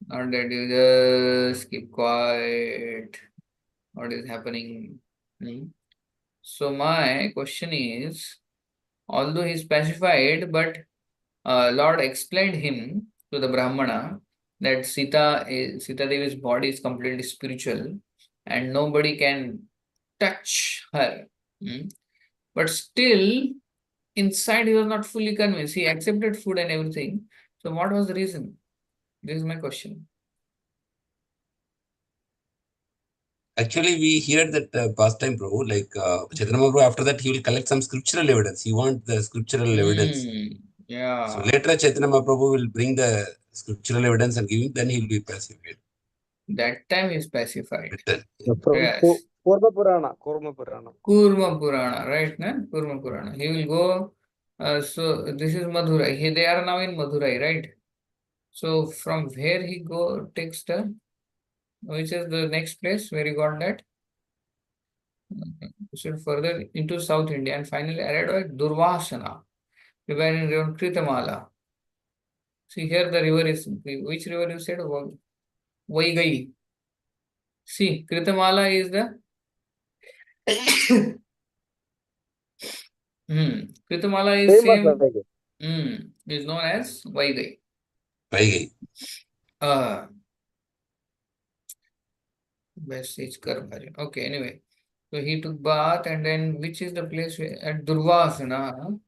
Not that you just keep quiet. What is happening? So my question is, although he specified, but Lord explained him to the Brahmana that Sita Devi's body is completely spiritual and nobody can touch her. Hmm. But still, inside he was not fully convinced. He accepted food and everything. So what was the reason? This is my question. Actually, we hear that past time, Prabhu, like Chaitanya Mahaprabhu, after that, he will collect some scriptural evidence. He wants the scriptural evidence. So Yeah. later, Chaitanya Mahaprabhu will bring the scriptural evidence and give him, then he will be pacified. That time is pacified. Written. From Yes. Kurma Purana. Kurma Purana. Kurma Purana, right? Na? Kurma Purana. He will go. So this is Madurai. They are now in Madurai, right? So from where he go takes the, which is the next place where he got that? Proceed further into South India and finally arrived at Durvasana, river in river Kritamala. See here the river is, which river you said? Vaigai. See, Kritamala is the Kritamala is Same as same, Vaigai. is known as Vaigai. Vaigai. Best is Karma. Okay, anyway. So he took bath and then which is the place at Durvasana?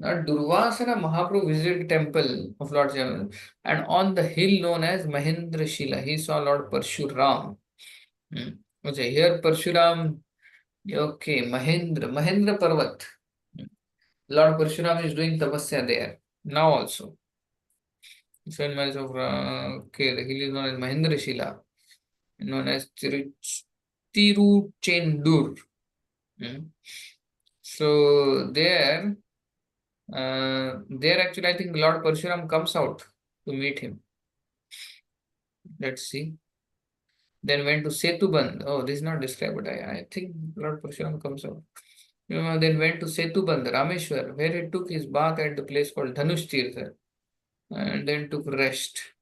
At Durvasana, Mahaprabhu visited temple of Lord Jagannath and on the hill known as Mahendra Shila, he saw Lord Parshuram. Okay, here Parshuram, okay, Mahendra Parvat. Lord Parshuram is doing tapasya there, now also. 7 miles of, okay, the hill is known as Mahendra Shila, known as Tiruchendur. So there actually I think Lord Parshuram comes out to meet him. Let's see. Then went to Setuband. Oh, this is not described, but I think Lord Parshuram comes out. Then went to Setuband, Rameshwar, where he took his bath at the place called Dhanush Tirtha, and then took rest.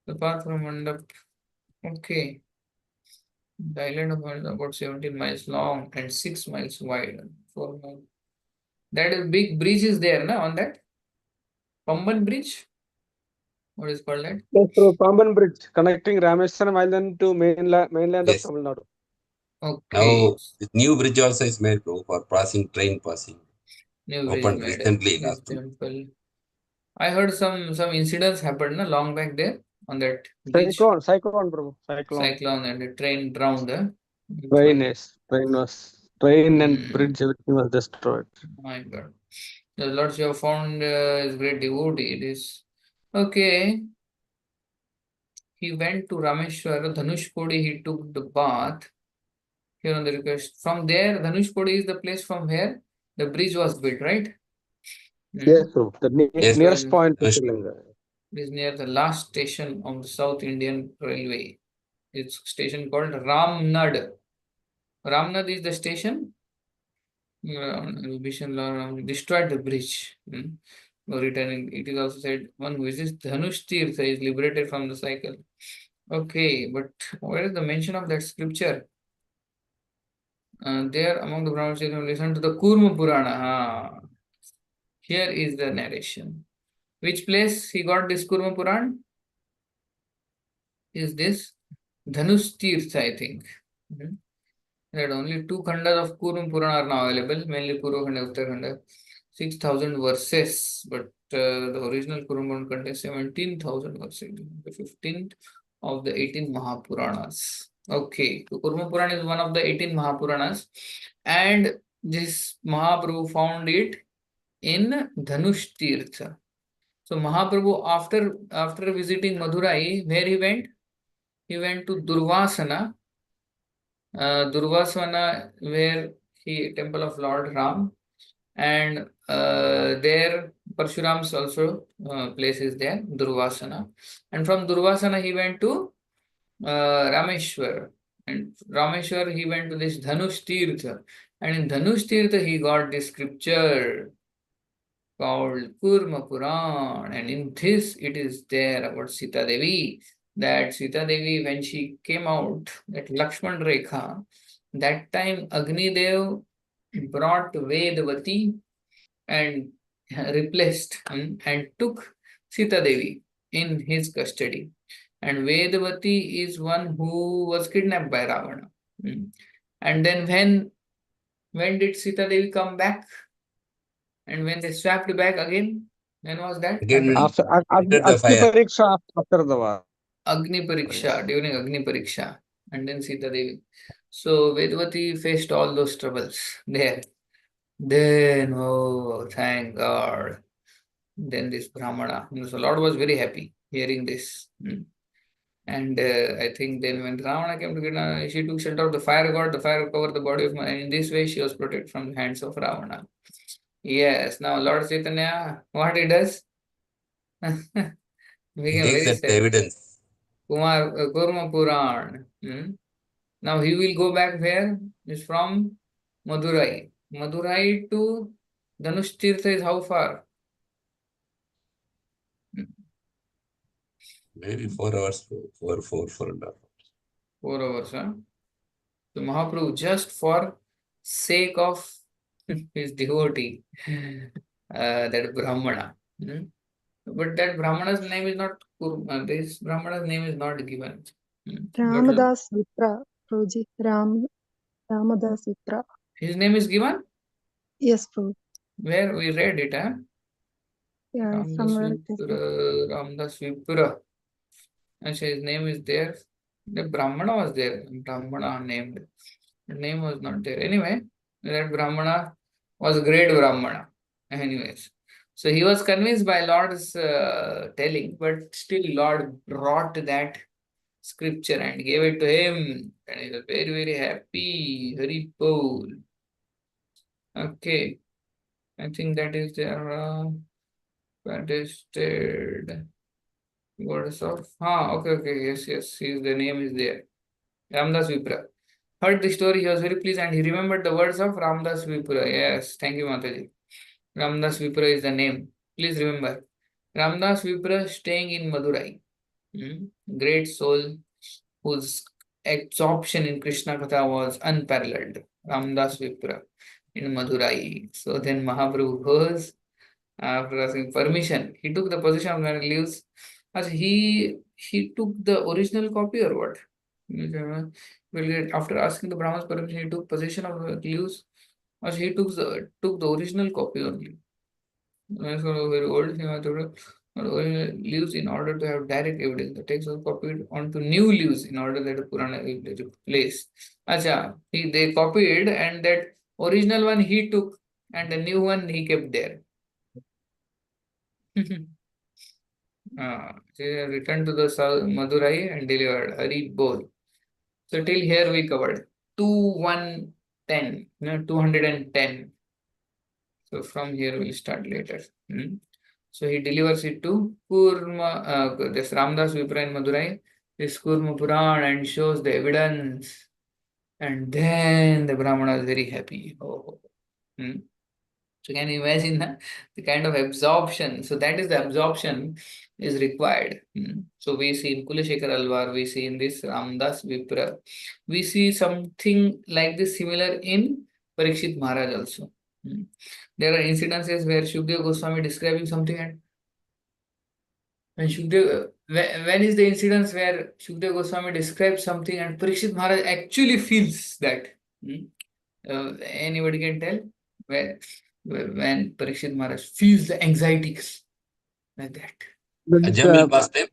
The path from Mandap, okay. The island of Mandap about 17 miles long and 6 miles wide. 4 miles. That is big bridge is there, na, on that? Pamban Bridge? What is called that? Yes, through Pamban Bridge, connecting Rameswaram Island to mainland of Yes. Tamil Nadu. Okay. Now, the new bridge also is made, Prabhu, for passing, train passing. New bridge Opened made. recently, This last week. temple. I heard some incidents happened na, long back there on that bridge. Cyclone, Prabhu. Cyclone and the train drowned. Train and Hmm. bridge, everything was destroyed. My God. The Lord you have found is great devotee. It is okay. He went to Rameshwar, Dhanush Kodi, he took the bath. Here on the request. From there, Dhanush Kodi is the place from where the bridge was built, right? Yes, Prabhu. The Yes, nearest Prabhu. point to Dhanush. Sri Lanka. It is near the last station on the South Indian Railway. It's a station called Ramnad. Ramnad is the station. Vibhishan destroyed the bridge. Returning, it is also said one who visits Dhanush Tirtha is liberated from the cycle. Okay, but where is the mention of that scripture? there among the Brahmanas, listen to the Kurma Purana. Here is the narration. Which place he got this Kurma Puran? Is this Dhanush Tirtha, I think. That only two khandas of Kurma Purana are now available, mainly Purva Khanda, Uttarakhanda. 6,000 verses, but the original Kurma Puran contains 17,000 verses, the 15th of the 18 Mahapuranas. Okay, so Kurma Puran is one of the 18 Mahapuranas, and this Mahaprabhu found it in Dhanush Tirtha. So Mahaprabhu, after visiting Madurai, where he went? He went to Durvasana, where he temple of Lord Ram, and there Parshuram's also place is there, Durvasana, and from Durvasana he went to Rameshwar, and Rameshwar he went to this Dhanush Tirtha, and in Dhanush Tirtha he got this scripture called Kurma Puran, and in this it is there about Sita Devi, that Sita Devi, when she came out, that Lakshman Rekha, that time Agni Dev brought Vedavati and replaced and took Sita Devi in his custody. And Vedavati is one who was kidnapped by Ravana. And then when did Sita Devi come back? And when they swapped back again, when was that Again, happened? After entered the Agni fire. Pariksha, after the war. Agni Pariksha, during Agni Pariksha, and then Sita Devi. So Vedavati faced all those troubles there. Then, oh, thank God. Then this Brahmana, so Lord was very happy hearing this. And I think then when Ravana came to Kirna, she took shelter of the fire god, the fire covered the body of man. In this way, she was protected from the hands of Ravana. Yes, now Lord Chaitanya, what he does? Became He takes very that sad. evidence. Kurma Puran. Now he will go back where? Is from Madurai. Madurai to Dhanush Tirtha is how far? Maybe 4 hours, 4.5 hours. 4 hours, huh? So Mahaprabhu, just for sake of his devotee, that Brahmana. But that Brahmana's name is not Kurma. This Brahmana's name is not given. But Ramadas Vipra, Prabhuji. Ramadas Vipra. his name is given? Yes, Prabhu. Where we read it, huh? Yeah, Ramdas somewhere it is there. Vipura, Ramdas Vipura. Actually, his name is there. The Brahmana was there. Brahmana named. The name was not there. Anyway, that Brahmana was great Brahmana. Anyways. So he was convinced by Lord's telling, but still Lord brought that scripture and gave it to him. And he was very, very happy. Hari Bol. Okay. I think that is their contested words of. Okay. Yes. His the name is there. Ramdas Vipra. Heard the story, he was very pleased and he remembered the words of Ramdas Vipra. Yes, thank you, Mataji. Ramdas Vipra is the name. Please remember. Ramdas Vipra staying in Madurai. Great soul whose absorption in Krishna Katha was unparalleled. Ramdas Vipra in Madurai. So then Mahaprabhu goes, after asking permission, he took the position of man leaves. As he took the original copy or what? After asking the Brahman's permission, he took possession of the leaves, or he took the original copy only. Very old leaves in order to have direct evidence. The text was copied onto new leaves in order that the Purana will be replaced. They copied and that original one he took and the new one he kept there. Returned to the Madurai and delivered Hari Bol. So till here we covered 210. So from here we'll start later. So he delivers it to this Ramdas Vipra in Madurai, this Kurma Puran, and shows the evidence. And then the Brahmana is very happy. So can you imagine the kind of absorption? So that is the absorption is required. So we see in Kulashekar Alvar, we see in this Ramdas Vipra, we see something like this similar in Parikshit Maharaj also. There are incidences where Shukdev Goswami describing something, and when Shukdev, when is the incidence where Shukdev Goswami describes something and Parikshit Maharaj actually feels that? Anybody can tell when Parikshit Maharaj feels the anxieties like that. Jamil pastime.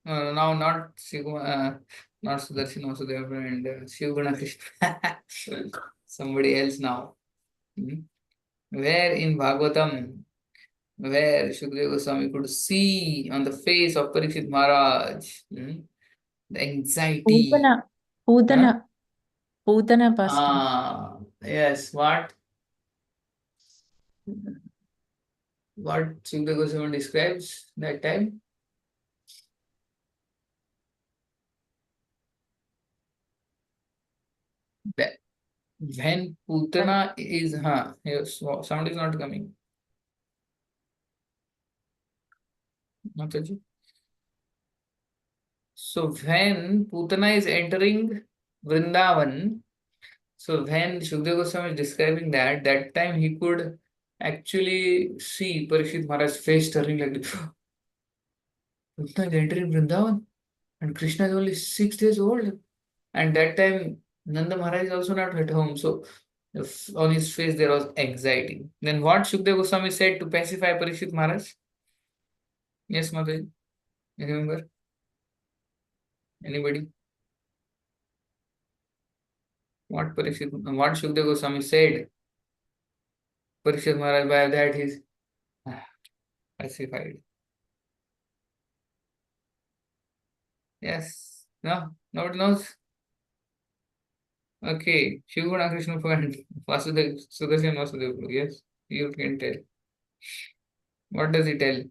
Now not not Sudarshan Vasudeva and Shivguna Krishna. Somebody else now. Where in Bhagavatam, where Shukdev Goswami could see on the face of Parikshit Maharaj the anxiety. Putana pastime. Yes, what Shukdev Goswami describes that time? That when Putana is, yes, sound is not coming. Mataji. So when Putana is entering Vrindavan, so when Shukdev Goswami is describing that time he could actually see Parikshit Maharaj's face turning like this. Putana is entering Vrindavan and Krishna is only 6 days old. And that time Nanda Maharaj is also not at home. So on his face there was anxiety. Then what Shukdev Goswami said to pacify Parikshit Maharaj? Yes, Mataji, you remember? Anybody? What Shukdev Goswami said? Parikshit Maharaj, by that he's pacified. Yes? No? Nobody knows? Okay. Shivguna Krishna Purana, Vasudev, Sudarshan Vasudev. Yes? You can tell. What does he tell?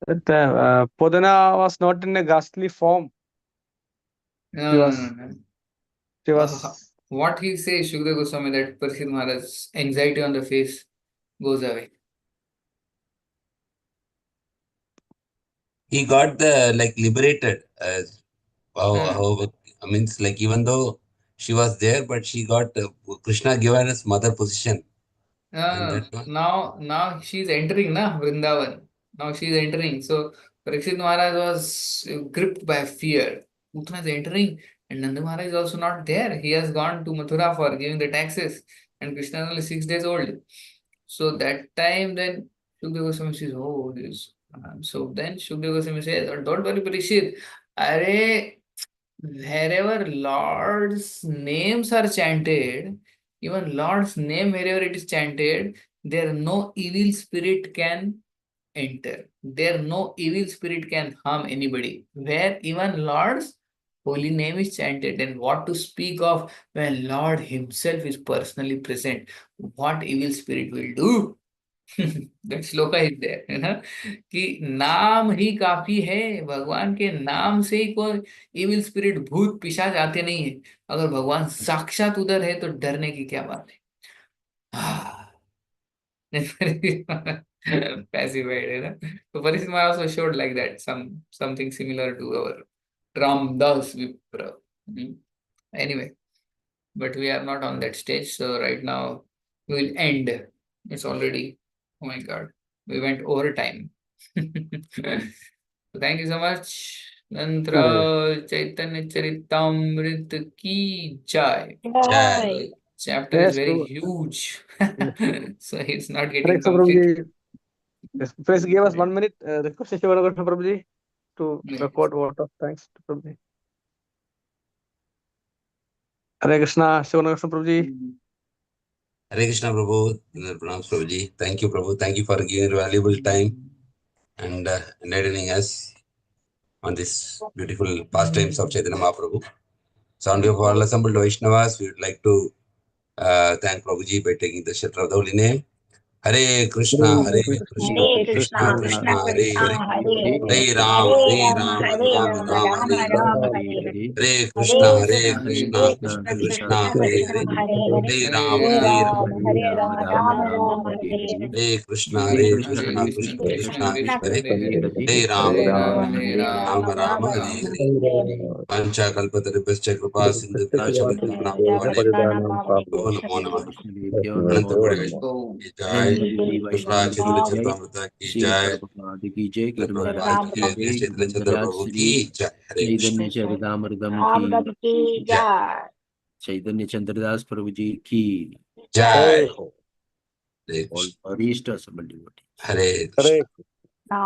That Pudana was not in a ghastly form. No. She was. What he says, Shukdev Goswami, that Parikshit Maharaj's anxiety on the face goes away. He got the liberated. Means even though she was there, but she got Krishna given as mother position. Now she's entering Vrindavan. Now she's entering. So Parikshit Maharaj was gripped by fear. Putana is entering and Nanda Maharaj is also not there. He has gone to Mathura for giving the taxes and Krishna is only 6 days old. So that time then Shukdev Goswami says, oh this. So then Shukdev Goswami says, oh, don't worry Parikshit. Wherever Lord's names are chanted, even Lord's name, wherever it is chanted, there no evil spirit can enter. There no evil spirit can harm anybody. Where even Lord's holy name is chanted, and what to speak of when Lord himself is personally present, what evil spirit will do? That shloka is there, है ना, कि नाम ही काफी है, भगवान के नाम से ही कोई इविल स्पिरिट भूत पिशाच आते नहीं है. अगर भगवान साक्षात उधर है तो डरने की क्या बात है. Pacified, है ना. So Parikshit Maharaj also showed like that, something similar to our Ramdas Vipra. Anyway, but we are not on that stage, so right now we will end. It's already, oh my god, we went over time. So thank you so much. Nantra Chaitanya Charitamrita ki jai. Jai. Chapter is very huge, so it's not getting Thanks, complete. Prabhuji. Yes, please give us 1 minute. Request Shivana Prabhuji to record vote of thanks to Prabhuji. Hare Krishna, Shivana Prabhuji. Hare Krishna Prabhu, Pranam Prabhuji. Thank you Prabhu. Thank you for giving your valuable time and enlightening us on this beautiful pastimes of Chaitanya Mahaprabhu. So on behalf of all assembled Vaishnavas, we would like to thank Prabhuji by taking the shelter of the holy name. Hare Krishna, Hare Krishna, Hare Krishna Krishna, Krishna, Krishna Hare Krishna, Hare, Hare Hare Hare, Ram, Hare Hare Rama, Ram, Hare Ram Rama, Ram, Rama Hare Hare. Rama, Hare Hare. Hare Krishna, Hare Hare Krishna, Krishna, Hare Krishna Krishna, Krishna, Krishna Hare Krishna, Hare, Hare Hare. Hare Ram, Hare Hare Rama, Ram, Hare Rama, Rama Rama, Hare Hare. Hare Krishna, Hare Hare Krishna, Krishna, Hare Krishna Krishna, Krishna, Krishna Hare Hare, Krishna, Hare Hare. Hare Ram, Hare Hare Rama, Ram, Hare Ram Rama, Ram, Rama Hare Rama, Hare. Hare Hare. Vancha kalpatarubhascha kripa sindhubhya patinaam Paridanam Namo Pavadesha Namo Namah. Krishna. Anantapura Vishnu So, ki jai, Prabhupada Chaitanya Charitamrita ki jai, Prabhupada Chaitanya Chandra Prabhu ki jai. Hare Krishna. Ram ki Jai. jai. चैतन्य चंद्रदास प्रभु जी की Jai. ho. Hare all Krishna. wariष्ठ assembled devotees. Hare Krishna. Hare No.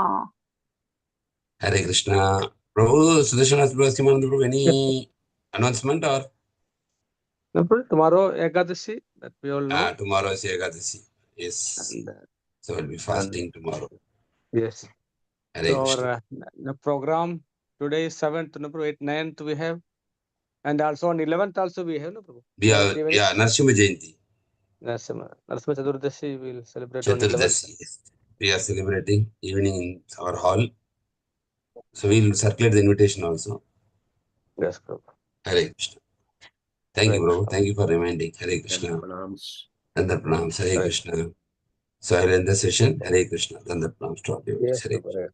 Hare Krishna. Prabhu, Sudarshan Prabhu, Prabhu, any announcement or Simple. Tomorrow Ekadashi, that we all know. tomorrow is Ekadasi? Yes. And, So we'll be and fasting tomorrow. yes. Hare So Krishna. our the program today is 7th, no, Prabhu, 8th, 9th we have. And also on 11th also we have, no, Prabhu. We are, 11th evening. yeah, Narsimha Jayanti, Narasimha Chaturdashi we will celebrate on 11th. Chaturdasi. We are celebrating evening in our hall. So we'll circulate the invitation also. Yes, Prabhu. Hare Krishna. Thank you, Hare Prabhu. Krishna. Thank you for reminding. Hare And Krishna. pranams. Dandar pranams. Hare Hare Krishna. So I'll end the session. Hare Krishna. Dandar pranams to all devotees. Yes, Hare Prabhu.